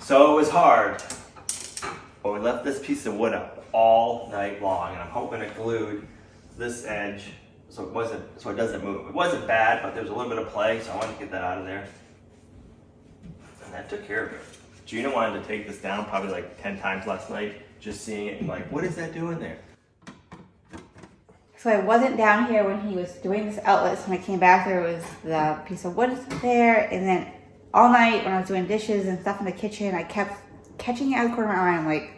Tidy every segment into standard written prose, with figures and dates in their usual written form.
So it was hard, but we left this piece of wood up all night long, and I'm hoping it glued this edge so it doesn't move. It wasn't bad, but there was a little bit of play, so I wanted to get that out of there. And that took care of it. Gina wanted to take this down probably like 10 times last night, just seeing it and like, what is that doing there? So I wasn't down here when he was doing this outlet, so when I came back there was the piece of wood there, and then all night when I was doing dishes and stuff in the kitchen, I kept catching it out of the corner of my eye. I'm like,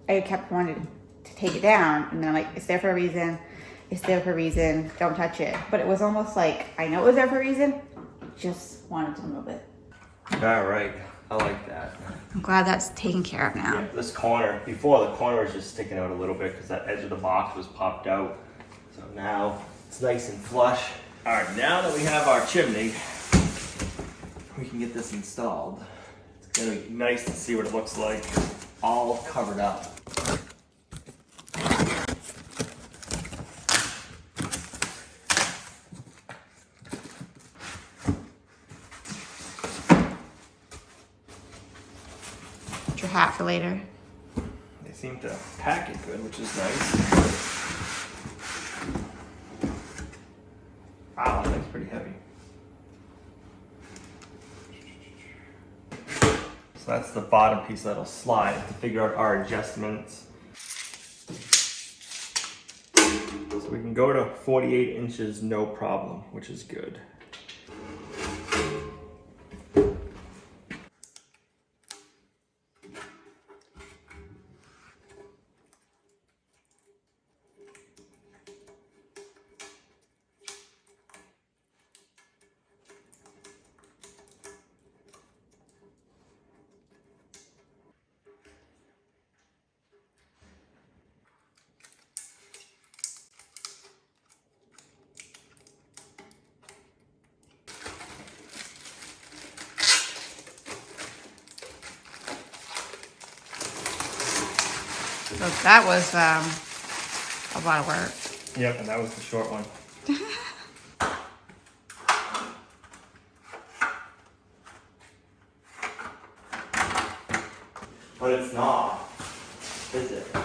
I kept wanting to take it down, and then I'm like, it's there for a reason. It's there for a reason. Don't touch it. But it was almost like, I know it was there for a reason, just wanted to move it. All right, I like that. I'm glad that's taken care of now. Yeah, this corner, before the corner was just sticking out a little bit because that edge of the box was popped out. So now it's nice and flush. All right, now that we have our chimney, we can get this installed. It's gonna be nice to see what it looks like, all covered up. Put your hat for later. They seem to pack it good, which is nice. Wow, that thing's pretty heavy. So that's the bottom piece that'll slide to figure out our adjustments. So we can go to 48 inches, no problem, which is good. So that was a lot of work. Yep, and that was the short one. But it's not, is it? No.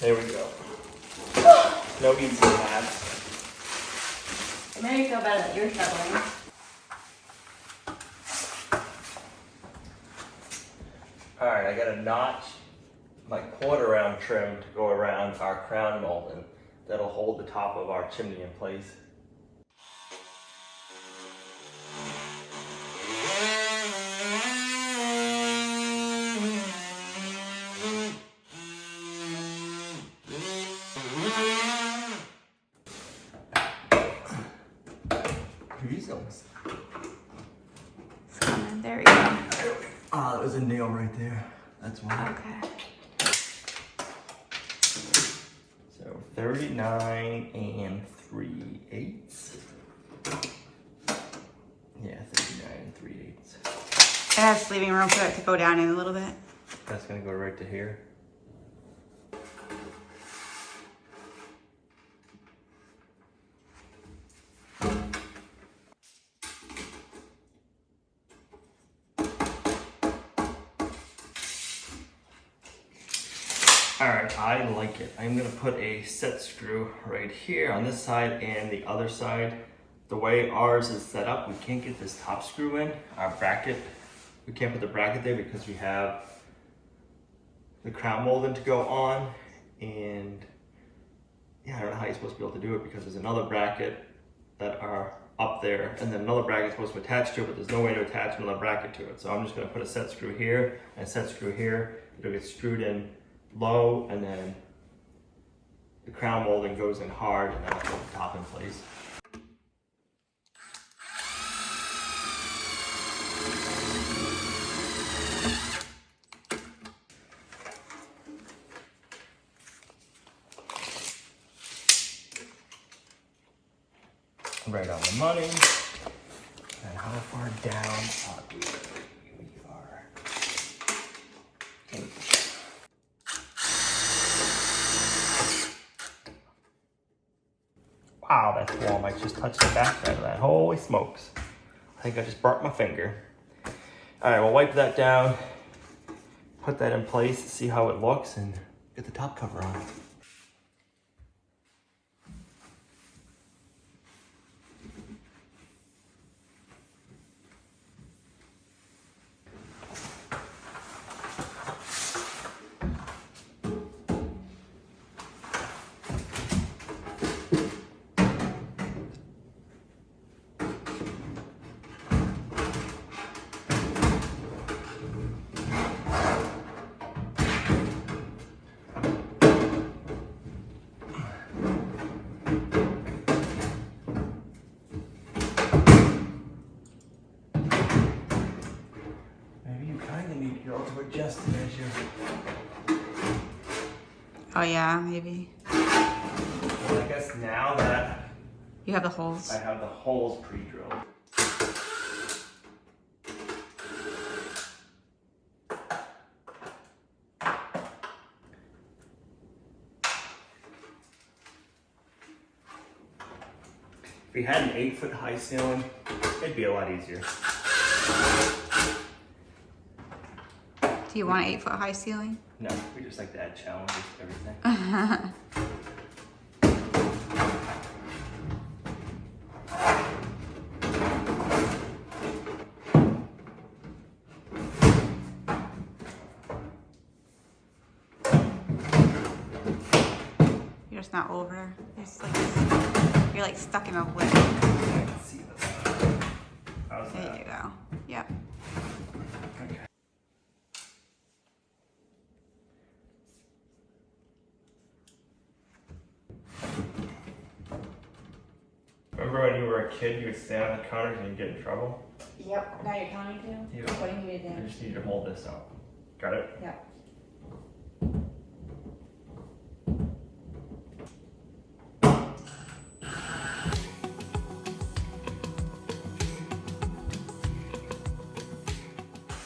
There we go. No easy math. It made me feel better that you're struggling. Alright, I got a notch, my quarter round trim to go around our crown mold, and that'll hold the top of our chimney in place. There we go. Ah, that was a nail right there. That's why. Okay. So 39 3/8. Yeah, 39 3/8. And that's leaving room for it to go down in a little bit. That's gonna go right to here. Alright, I like it. I'm gonna put a set screw right here on this side and the other side. The way ours is set up, we can't get this top screw in, our bracket. We can't put the bracket there because we have the crown molding to go on, and yeah, I don't know how you're supposed to be able to do it because there's another bracket that are up there, and then another bracket is supposed to attach to it, but there's no way to attach another bracket to it. So I'm just gonna put a set screw here and a set screw here. It'll get screwed in low, and then the crown molding goes in hard, and that'll hold the top in place. Right on the money. And how far down are we? We are Wow, that's warm. I just touched the backside of that. Holy smokes. I think I just burnt my finger. All right, we'll wipe that down, put that in place, see how it looks, and get the top cover on. To adjust it as you. Oh yeah, maybe. Well, I guess now that You have the holes. I have the holes pre-drilled. If we had an 8-foot high ceiling, it'd be a lot easier. Do you want an 8-foot high ceiling? No, we just like to add challenges to everything. You're just not over. You're like stuck in a lid. I can see the How's that? There you go. Yep. Okay. Remember when you were a kid, you would stand on the counters and you'd get in trouble? Yep. Now you're telling me to? Yeah. What do you need to I do? just need you to hold this up. Got it? Yep.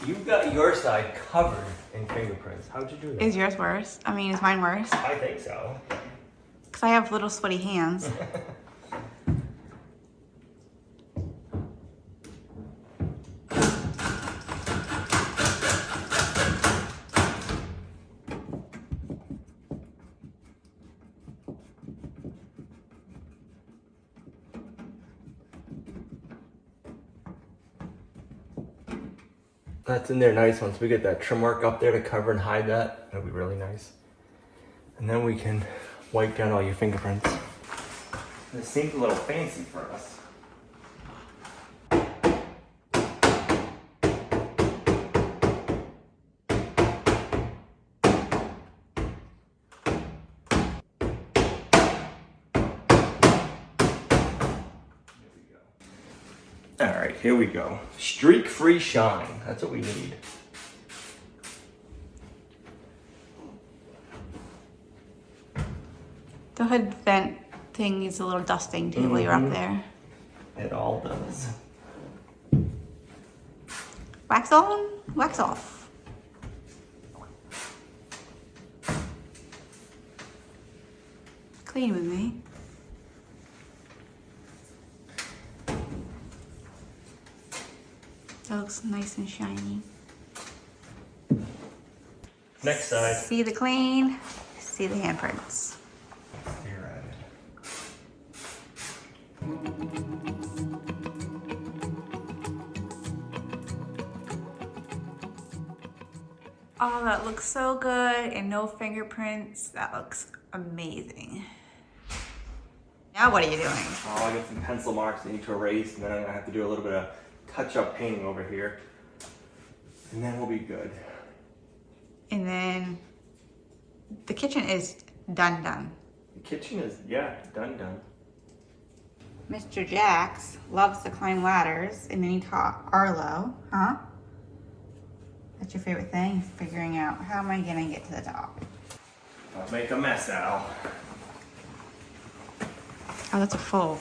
You've got your side covered in fingerprints. How'd you do that? Is yours worse? I mean, is mine worse? I think so. Because I have little sweaty hands. That's in there nice. Once we get that trim work up there to cover and hide that, that'll be really nice. And then we can wipe down all your fingerprints. This seems a little fancy for us. All right, here we go. Streak-free shine. That's what we need. The hood vent thing needs a little dusting too while you're up there. It all does. Wax on, wax off. Clean with me. That looks nice and shiny. Next side. See the clean, see the handprints. Stare at it. Oh, that looks so good and no fingerprints. That looks amazing. Now what are you doing? Oh, I got some pencil marks I need to erase, and then I'm gonna have to do a little bit of touch-up painting over here. And then we'll be good. And then the kitchen is done. The kitchen is, yeah, done. Mr. Jax loves to climb ladders, and then he taught Arlo, huh? That's your favorite thing, figuring out how am I gonna get to the top. I'll make a mess, Al. Oh, that's a full.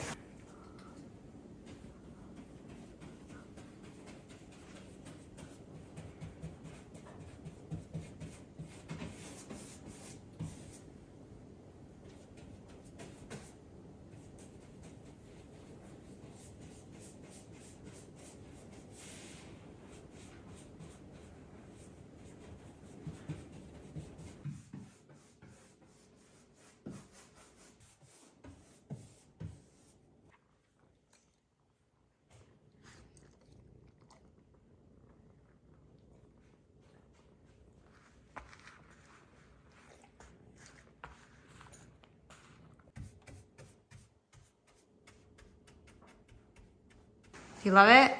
You love it?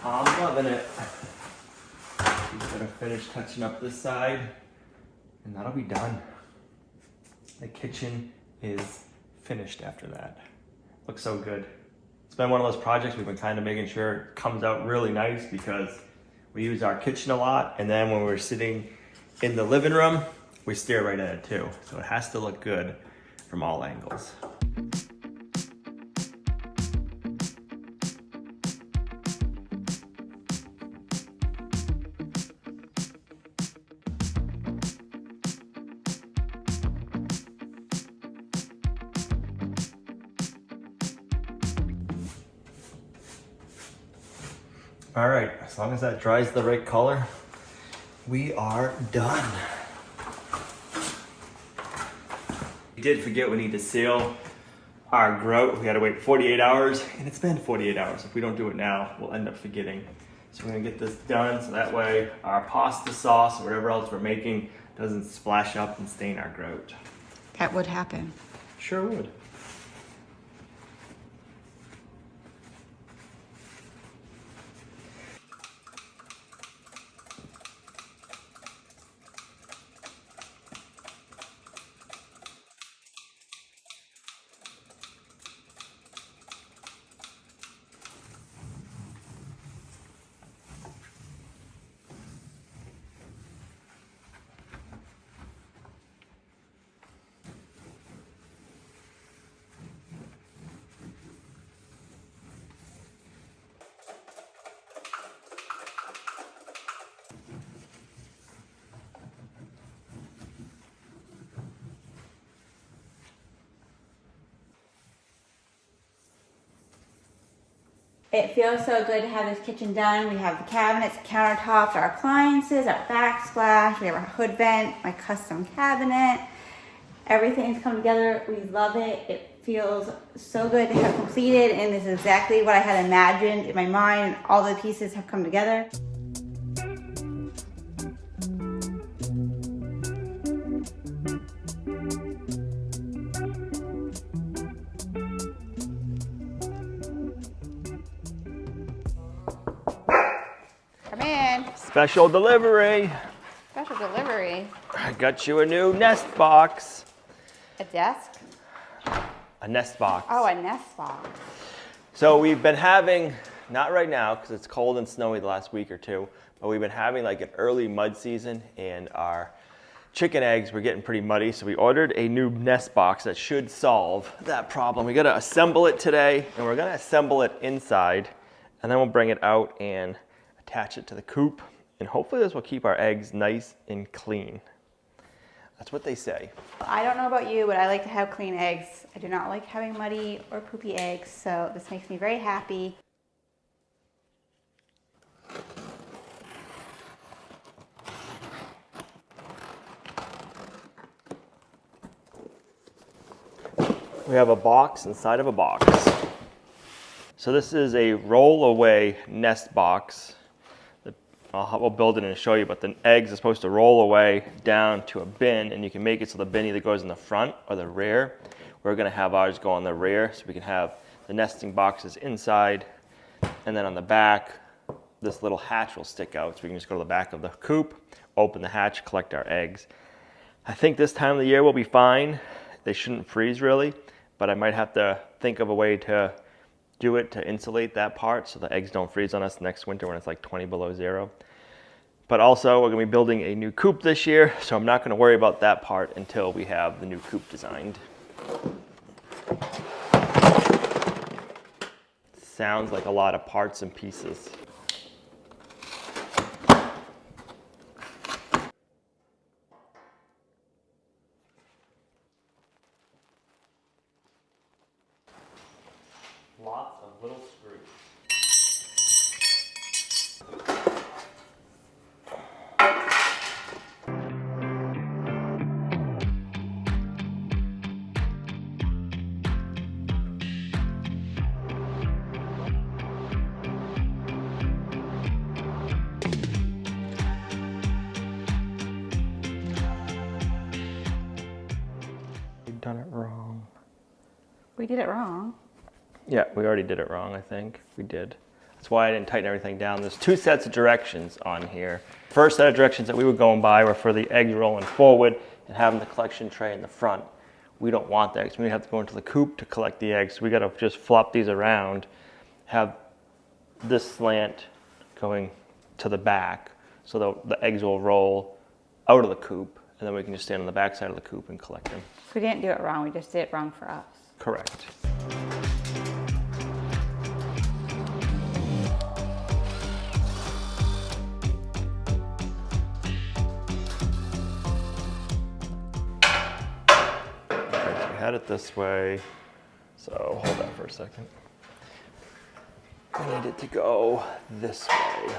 I'm loving it. Just gonna finish touching up this side and that'll be done. The kitchen is finished after that. Looks so good. It's been one of those projects we've been kind of making sure it comes out really nice because we use our kitchen a lot, and then when we're sitting in the living room, we stare right at it too. So it has to look good from all angles. All right, as long as that dries the right color, we are done. We did forget we need to seal our grout. We had to wait 48 hours, and it's been 48 hours. If we don't do it now, we'll end up forgetting. So we're gonna get this done so that way our pasta sauce or whatever else we're making doesn't splash up and stain our grout. That would happen. Sure would. It feels so good to have this kitchen done. We have the cabinets, countertops, our appliances, our backsplash, we have our hood vent, my custom cabinet. Everything's come together. We love it. It feels so good to have completed, and this is exactly what I had imagined in my mind. All the pieces have come together. Come in. Special delivery. Special delivery. I got you a new nest box. A desk? A nest box. Oh, a nest box. So we've been having, not right now because it's cold and snowy the last week or two, but we've been having like an early mud season, and our chicken eggs were getting pretty muddy. So we ordered a new nest box that should solve that problem. We got to assemble it today, and we're going to assemble it inside, and then we'll bring it out and attach it to the coop, and hopefully this will keep our eggs nice and clean. That's what they say. I don't know about you, but I like to have clean eggs. I do not like having muddy or poopy eggs, so this makes me very happy. We have a box inside of a box. So this is a roll-away nest box. We'll build it and show you, but the eggs are supposed to roll away down to a bin, and you can make it so the bin either goes in the front or the rear. We're gonna have ours go on the rear, so we can have the nesting boxes inside, and then on the back, this little hatch will stick out, so we can just go to the back of the coop, open the hatch, collect our eggs. I think this time of the year will be fine. They shouldn't freeze really, but I might have to think of a way to do it to insulate that part so the eggs don't freeze on us next winter when it's like 20 below zero. But also we're gonna be building a new coop this year, so I'm not gonna worry about that part until we have the new coop designed. Sounds like a lot of parts and pieces. Lots of little screws. We've done it wrong. We did it wrong. Yeah, we already did it wrong, I think. We did. That's why I didn't tighten everything down. There's 2 sets of directions on here. First set of directions that we were going by were for the eggs rolling forward and having the collection tray in the front. We don't want that because we have to go into the coop to collect the eggs. So we got to just flop these around, have this slant going to the back so the eggs will roll out of the coop, and then we can just stand on the back side of the coop and collect them. We didn't do it wrong, we just did it wrong for us. Correct. Had it this way, so hold that for a second. I need it to go this way.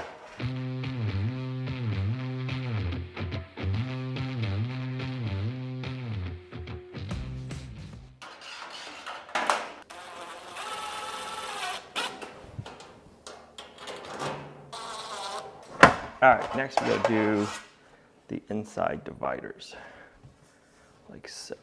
All right, next we're gonna do the inside dividers, like so.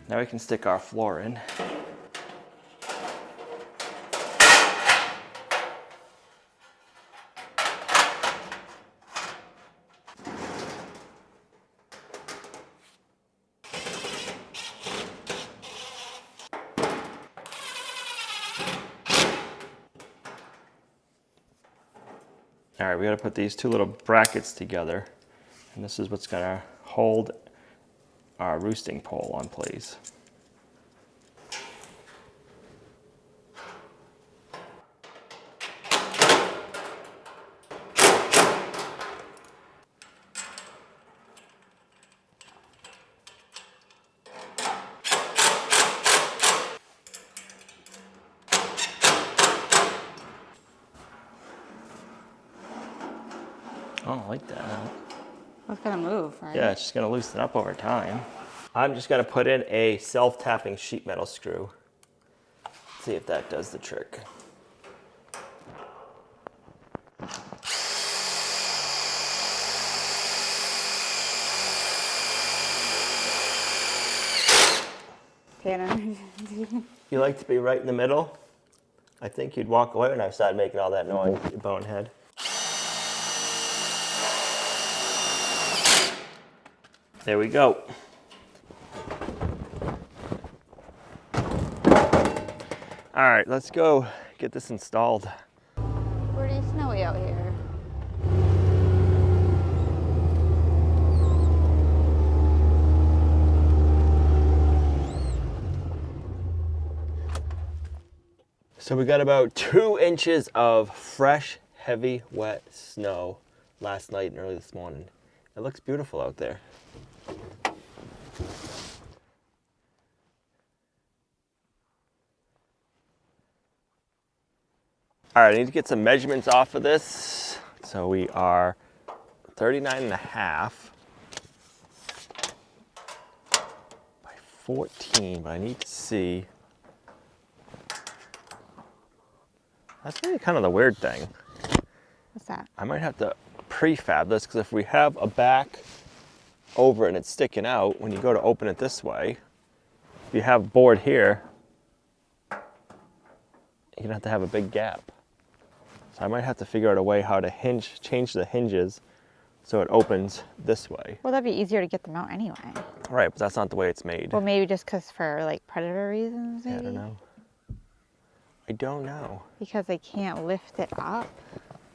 Now we can stick our floor in. All right, we gotta put these 2 little brackets together, and this is what's gonna hold our roosting pole on place. I don't like that. It's gonna move, right? Yeah, it's just gonna loosen up over time. I'm just gonna put in a self-tapping sheet metal screw. See if that does the trick. Tanner. You like to be right in the middle? I think you'd walk away when I started making all that noise, you bonehead. There we go. All right, let's go get this installed. Pretty snowy out here. So we got about 2 inches of fresh, heavy, wet snow last night and early this morning. It looks beautiful out there. All right, I need to get some measurements off of this. So we are 39.5 by 14, but I need to see. That's really kind of the weird thing. What's that? I might have to prefab this because if we have a back over and it's sticking out, when you go to open it this way, if you have board here, you're gonna have to have a big gap. So I might have to figure out a way how to change the hinges so it opens this way. Well, that'd be easier to get them out anyway. Right, but that's not the way it's made. Well, maybe just because for like predator reasons, maybe? Yeah, I don't know. I don't know. Because they can't lift it up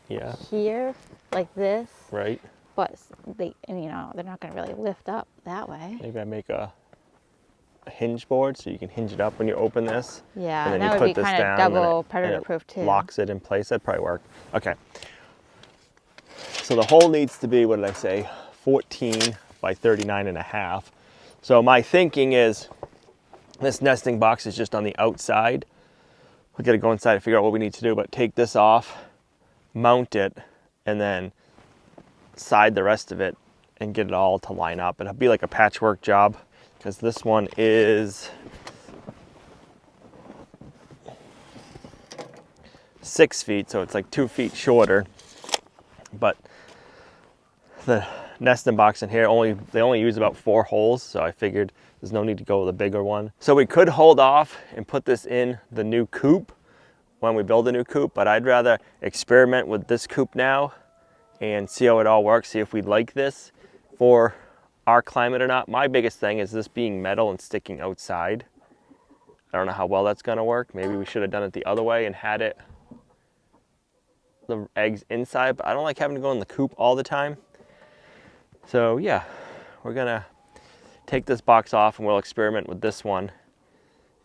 Yeah, here like this, right. but they, and they're not going to really lift up that way. Maybe I make a hinge board so you can hinge it up when you open this. Yeah, and and then that you would put be this kind of down, double and predator proof too. locks it in place. That'd probably work. Okay. So the hole needs to be, what did I say, 14 by 39.5. So my thinking is this nesting box is just on the outside. We got to go inside and figure out what we need to do, but take this off, mount it, and then side the rest of it and get it all to line up. It'll be like a patchwork job because this one is 6 feet, so it's like 2 feet shorter. But the nesting box in here, they only use about 4 holes, so I figured there's no need to go with a bigger one. So we could hold off and put this in the new coop when we build a new coop, but I'd rather experiment with this coop now and see how it all works, see if we like this for our climate or not. My biggest thing is this being metal and sticking outside. I don't know how well that's gonna work. Maybe we should have done it the other way and had the eggs inside, but I don't like having to go in the coop all the time. So yeah, we're gonna take this box off and we'll experiment with this one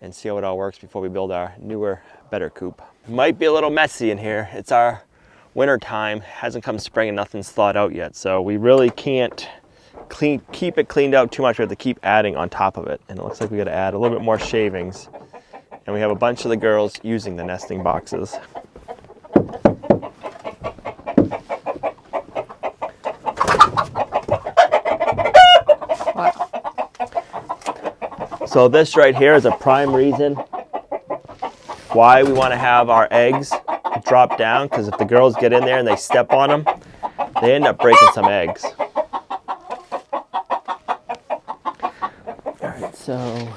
and see how it all works before we build our newer, better coop. It might be a little messy in here. It's our winter time, hasn't come spring and nothing's thawed out yet. So we really can't keep it cleaned out too much. We have to keep adding on top of it. And it looks like we gotta add a little bit more shavings. And we have a bunch of the girls using the nesting boxes. So this right here is a prime reason why we want to have our eggs drop down, because if the girls get in there and they step on them, they end up breaking some eggs. All right, so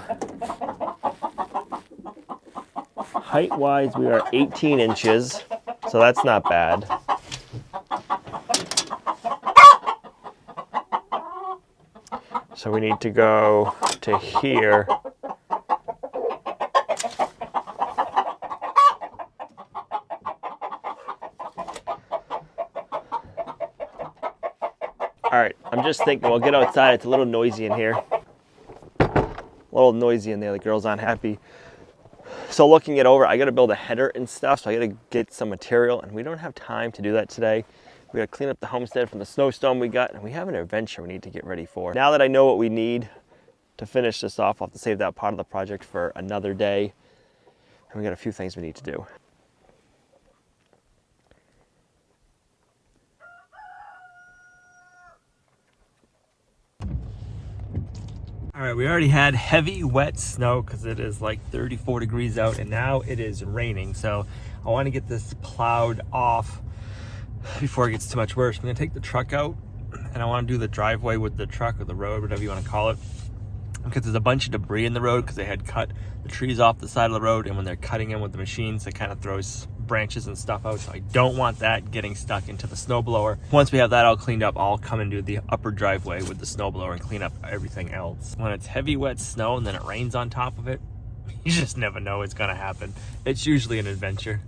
height-wise, we are 18 inches, so that's not bad. So we need to go to here. All right, I'm just thinking we'll get outside. It's a little noisy in here. A little noisy in there, the girls aren't happy. So looking it over, I gotta build a header and stuff, so I gotta get some material, and we don't have time to do that today. We gotta clean up the homestead from the snowstorm we got, and we have an adventure we need to get ready for. Now that I know what we need to finish this off, I'll have to save that part of the project for another day. And we got a few things we need to do. All right, we already had heavy wet snow because it is like 34 degrees out, and now it is raining. So I want to get this plowed off before it gets too much worse. I'm gonna take the truck out and I want to do the driveway with the truck, or the road, whatever you want to call it, because there's a bunch of debris in the road because they had cut the trees off the side of the road, and when they're cutting in with the machines, it kind of throws branches and stuff out. So I don't want that getting stuck into the snowblower. Once we have that all cleaned up, I'll come and do the upper driveway with the snowblower and clean up everything else. When it's heavy wet snow and then it rains on top of it, you just never know what's gonna happen. It's usually an adventure.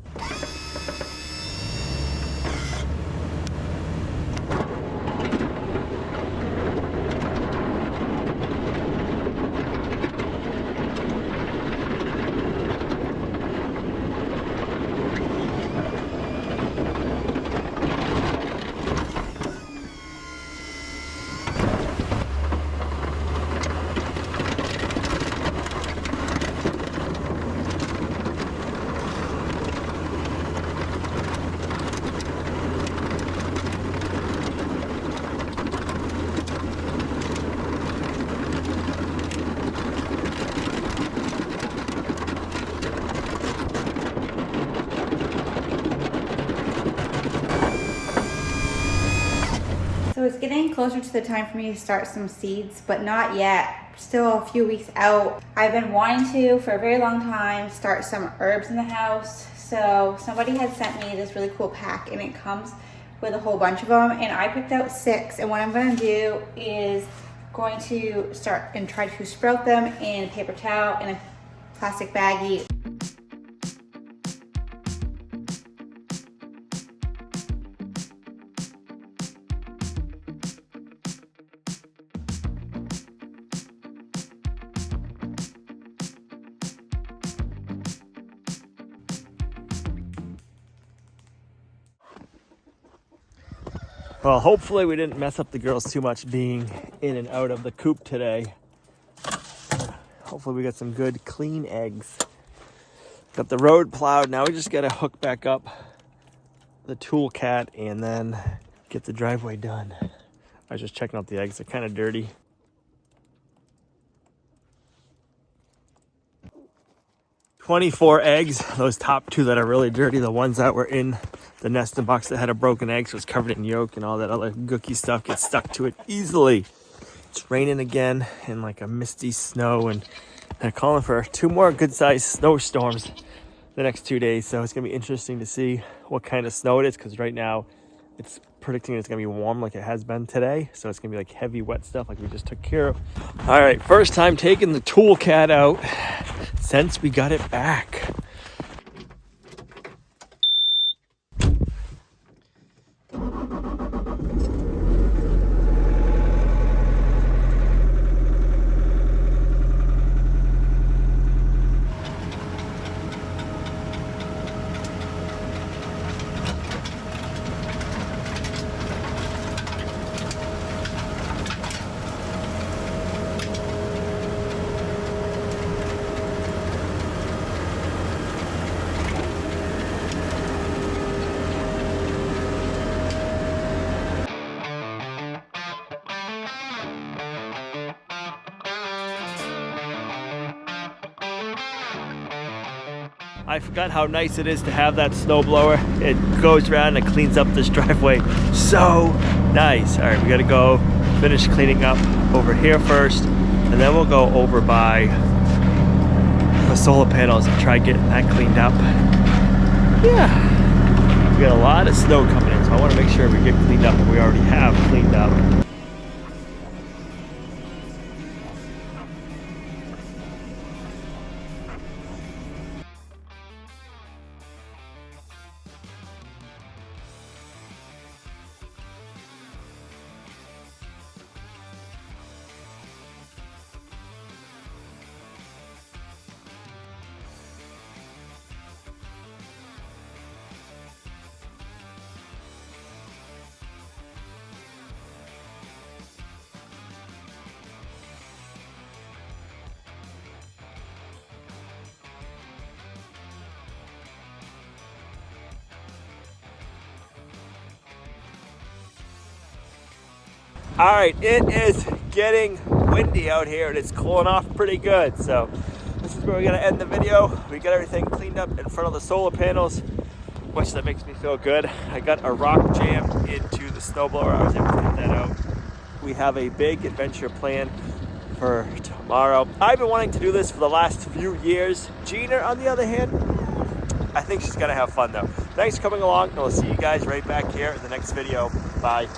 So it's getting closer to the time for me to start some seeds, but not yet. Still a few weeks out. I've been wanting to, for a very long time, start some herbs in the house. So somebody had sent me this really cool pack, and it comes with a whole bunch of them, and I picked out 6. And what I'm gonna do is going to start and try to sprout them in a paper towel in a plastic baggie. Well, hopefully we didn't mess up the girls too much being in and out of the coop today. Hopefully we got some good clean eggs. Got the road plowed. Now we just got to hook back up the tool cat and then get the driveway done. I was just checking out the eggs. They're kind of dirty. "24 eggs. Those top 2 that are really dirty, the ones that were in the nesting box that had a broken egg, so it's covered in yolk and all that other gooky stuff gets stuck to it easily. It's raining again and like a misty snow, and they're calling for 2 more good-sized snowstorms the next 2 days. So it's gonna be interesting to see what kind of snow it is, because right now it's predicting it's gonna be warm like it has been today. So it's gonna be like heavy, wet stuff like we just took care of. All right, first time taking the tool cat out since we got it back. I forgot how nice it is to have that snowblower. It goes around and cleans up this driveway. So nice. All right, we gotta go finish cleaning up over here first, and then we'll go over by the solar panels and try getting that cleaned up. Yeah, we got a lot of snow coming in, so I wanna make sure we get cleaned up what we already have cleaned up. All right, it is getting windy out here and it's cooling off pretty good. So this is where we're gonna end the video. We got everything cleaned up in front of the solar panels, which that makes me feel good. I got a rock jammed into the snowblower. I was able to get that out. We have a big adventure planned for tomorrow. I've been wanting to do this for the last few years. Gina, on the other hand, I think she's gonna have fun though. Thanks for coming along, and we'll see you guys right back here in the next video. Bye.